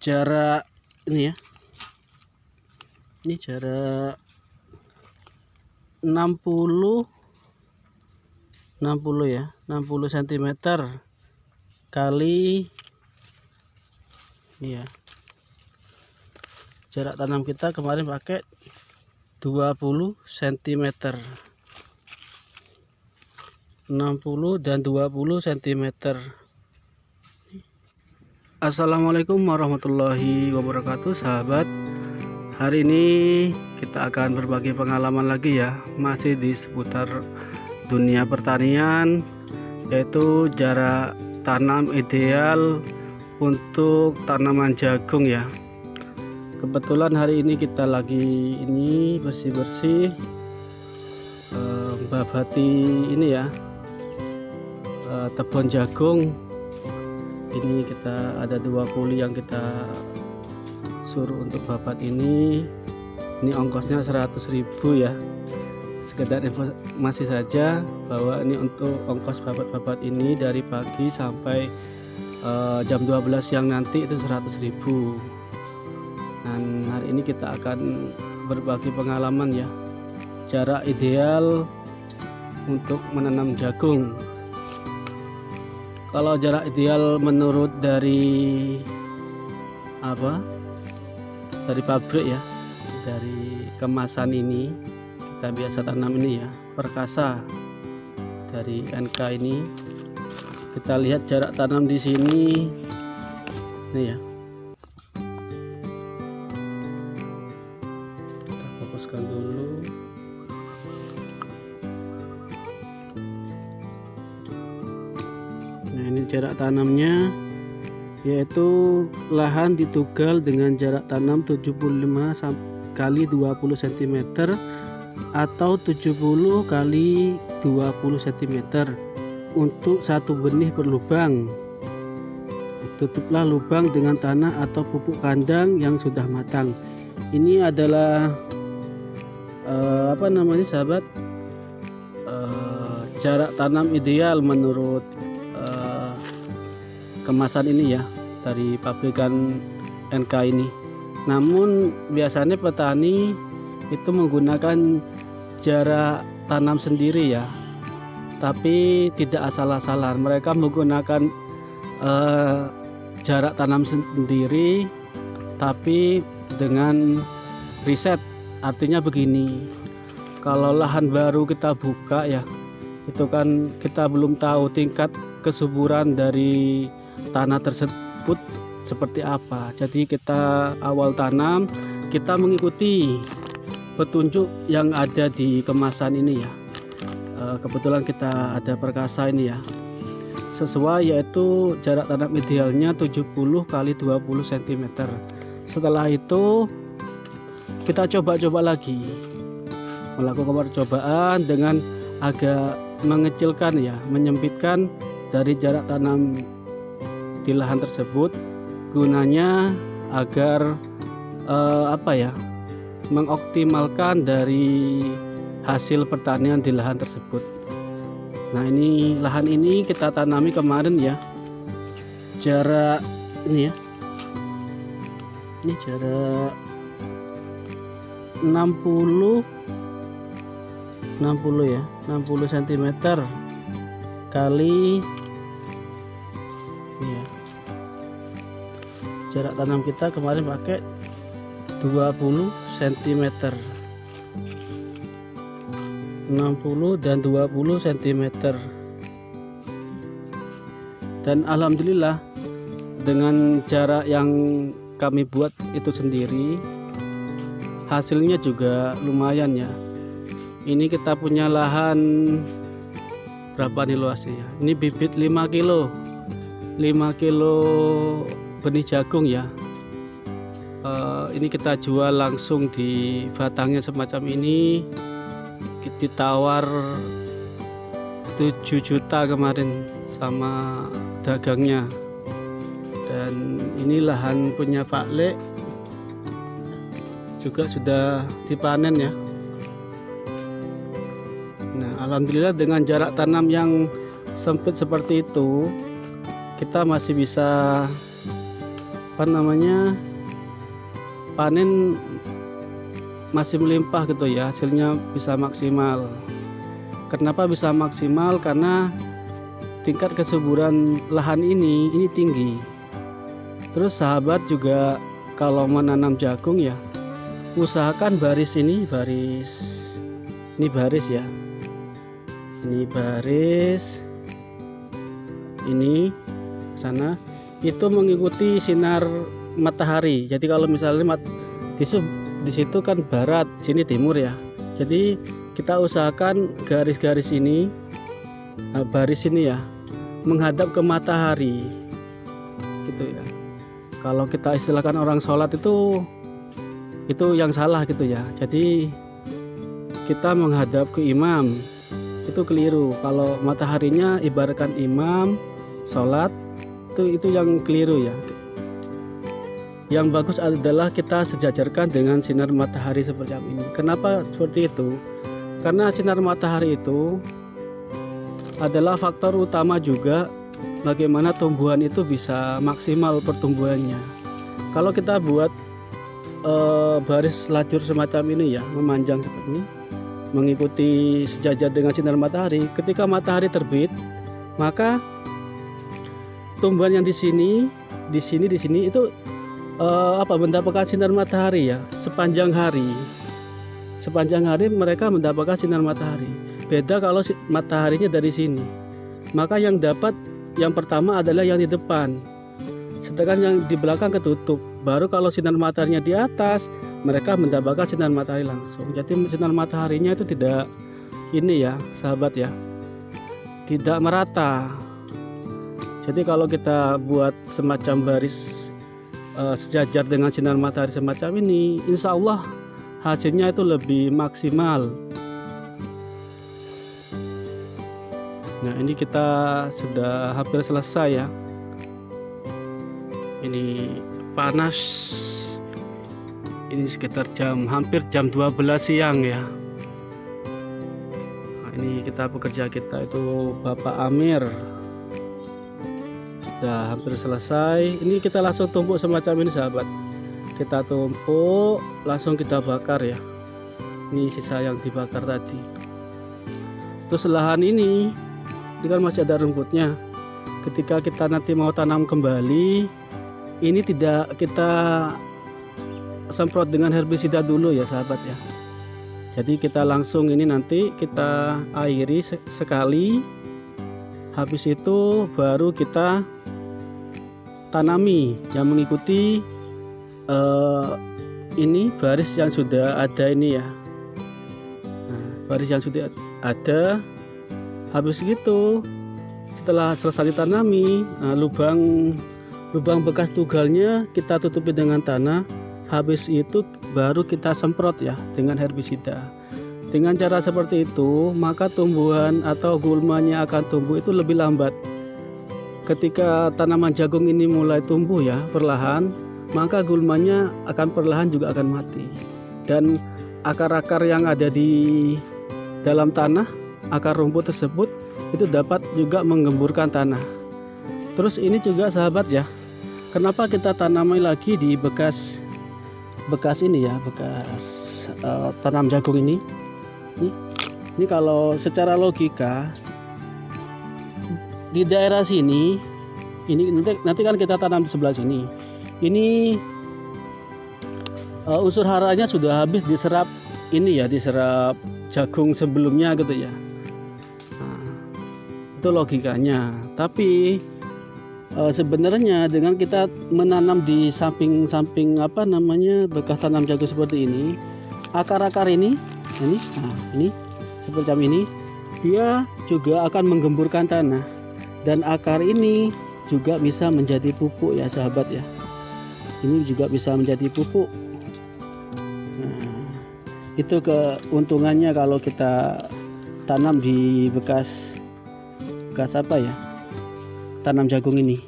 jarak ini ya, ini jarak 60 ya, 60 cm kali ini ya. Jarak tanam kita kemarin pakai 20 cm, 60 dan 20 cm. Assalamualaikum warahmatullahi wabarakatuh, sahabat. Hari ini kita akan berbagi pengalaman lagi ya, masih di seputar dunia pertanian, yaitu jarak tanam ideal untuk tanaman jagung ya. Kebetulan hari ini kita lagi ini bersih-bersih babati ini ya, tebon jagung. Ini kita ada 2 kuli yang kita suruh untuk babat ini ongkosnya 100.000 ya. Sekedar informasi saja bahwa ini untuk ongkos babat-babat ini dari pagi sampai jam 12 siang nanti itu 100.000. Dan hari ini kita akan berbagi pengalaman ya, jarak ideal untuk menanam jagung. Kalau jarak ideal menurut dari pabrik ya, dari kemasan ini kita biasa tanam ini ya, perkasa dari NK ini, kita lihat jarak tanam di sini nih ya. Kita fokuskan dulu. Nah, ini jarak tanamnya, yaitu lahan ditugal dengan jarak tanam 75 kali 20 cm atau 70 kali 20 cm untuk satu benih per lubang. Tutuplah lubang dengan tanah atau pupuk kandang yang sudah matang. Ini adalah sahabat, jarak tanam ideal menurut kemasan ini ya, dari pabrikan NK ini. Namun biasanya petani itu menggunakan jarak tanam sendiri ya, tapi tidak asal-asalan. Mereka menggunakan jarak tanam sendiri tapi dengan riset. Artinya begini, kalau lahan baru kita buka ya, itu kan kita belum tahu tingkat kesuburan dari tanah tersebut seperti apa. Jadi kita awal tanam, kita mengikuti petunjuk yang ada di kemasan ini ya. Kebetulan kita ada perkasa ini ya, sesuai, yaitu jarak tanam idealnya 70 kali 20 cm. Setelah itu kita coba-coba lagi, melakukan percobaan dengan agak mengecilkan ya, menyempitkan dari jarak tanam di lahan tersebut, gunanya agar mengoptimalkan dari hasil pertanian di lahan tersebut. Nah, ini lahan ini kita tanami kemarin ya, jarak ini ya, ini jarak 60 ya, 60 cm kali ya. Jarak tanam kita kemarin pakai 20 cm, 60 dan 20 cm. Dan alhamdulillah dengan jarak yang kami buat itu sendiri, hasilnya juga lumayan ya. Ini kita punya lahan berapa nih luasnya? Ini bibit 5 kilo benih jagung ya. Ini kita jual langsung di batangnya semacam ini, ditawar 7 juta kemarin sama dagangnya. Dan ini lahan punya Pak Lek, juga sudah dipanen ya. Nah, alhamdulillah dengan jarak tanam yang sempit seperti itu, kita masih bisa panen masih melimpah gitu ya, hasilnya bisa maksimal. Kenapa bisa maksimal? Karena tingkat kesuburan lahan ini tinggi. Terus sahabat juga kalau menanam jagung ya, usahakan baris ya, ini baris, ini sana itu mengikuti sinar matahari. Jadi kalau misalnya di situ kan barat, sini timur ya. Jadi kita usahakan garis-garis ini, baris ini ya, menghadap ke matahari, gitu ya. Kalau kita istilahkan orang sholat itu yang salah gitu ya. Jadi kita menghadap ke imam itu keliru. Kalau mataharinya ibaratkan imam sholat, itu yang keliru ya. Yang bagus adalah kita sejajarkan dengan sinar matahari seperti ini. Kenapa seperti itu? Karena sinar matahari itu adalah faktor utama juga bagaimana tumbuhan itu bisa maksimal pertumbuhannya. Kalau kita buat baris lajur semacam ini ya, memanjang seperti ini, mengikuti sejajar dengan sinar matahari. Ketika matahari terbit, maka tumbuhan yang di sini itu mendapatkan sinar matahari ya sepanjang hari. Sepanjang hari mereka mendapatkan sinar matahari. Beda kalau mataharinya dari sini, maka yang dapat yang pertama adalah yang di depan, sedangkan yang di belakang ketutup. Baru kalau sinar mataharinya di atas, mereka mendapatkan sinar matahari langsung. Jadi sinar mataharinya itu tidak ini ya sahabat ya, tidak merata. Jadi kalau kita buat semacam baris sejajar dengan sinar matahari semacam ini, insya Allah hasilnya itu lebih maksimal. Nah, ini kita sudah hampir selesai ya. Ini panas. Ini sekitar hampir jam 12 siang ya. Nah, ini pekerja kita itu Bapak Amir. Sudah hampir selesai. Ini kita langsung tumpuk semacam ini sahabat. Kita tumpuk, langsung kita bakar ya. Ini sisa yang dibakar tadi. Terus lahan ini kan masih ada rumputnya. Ketika kita nanti mau tanam kembali, ini tidak kita semprot dengan herbisida dulu ya sahabat ya. Jadi kita langsung ini nanti kita airi sekali, habis itu baru kita tanami yang mengikuti ini baris yang sudah ada ini ya. Nah, baris yang sudah ada, habis gitu setelah selesai ditanami, lubang bekas tugalnya kita tutupi dengan tanah. Habis itu baru kita semprot ya dengan herbisida. Dengan cara seperti itu, maka tumbuhan atau gulmanya akan tumbuh itu lebih lambat. Ketika tanaman jagung ini mulai tumbuh ya perlahan, maka gulmanya akan perlahan juga akan mati. Dan akar-akar yang ada di dalam tanah, akar rumput tersebut itu dapat juga menggemburkan tanah. Terus ini juga sahabat ya, kenapa kita tanami lagi di bekas ini ya, bekas tanam jagung ini. Ini kalau secara logika di daerah sini, ini nanti kan kita tanam di sebelah sini. Ini unsur haranya sudah habis diserap ini ya, diserap jagung sebelumnya gitu ya. Nah, itu logikanya. Tapi sebenarnya dengan kita menanam di samping bekas tanam jagung seperti ini, akar-akar ini seperti ini, dia juga akan menggemburkan tanah, dan akar ini juga bisa menjadi pupuk ya sahabat ya. Ini juga bisa menjadi pupuk. Nah, itu keuntungannya kalau kita tanam di bekas tanam jagung ini.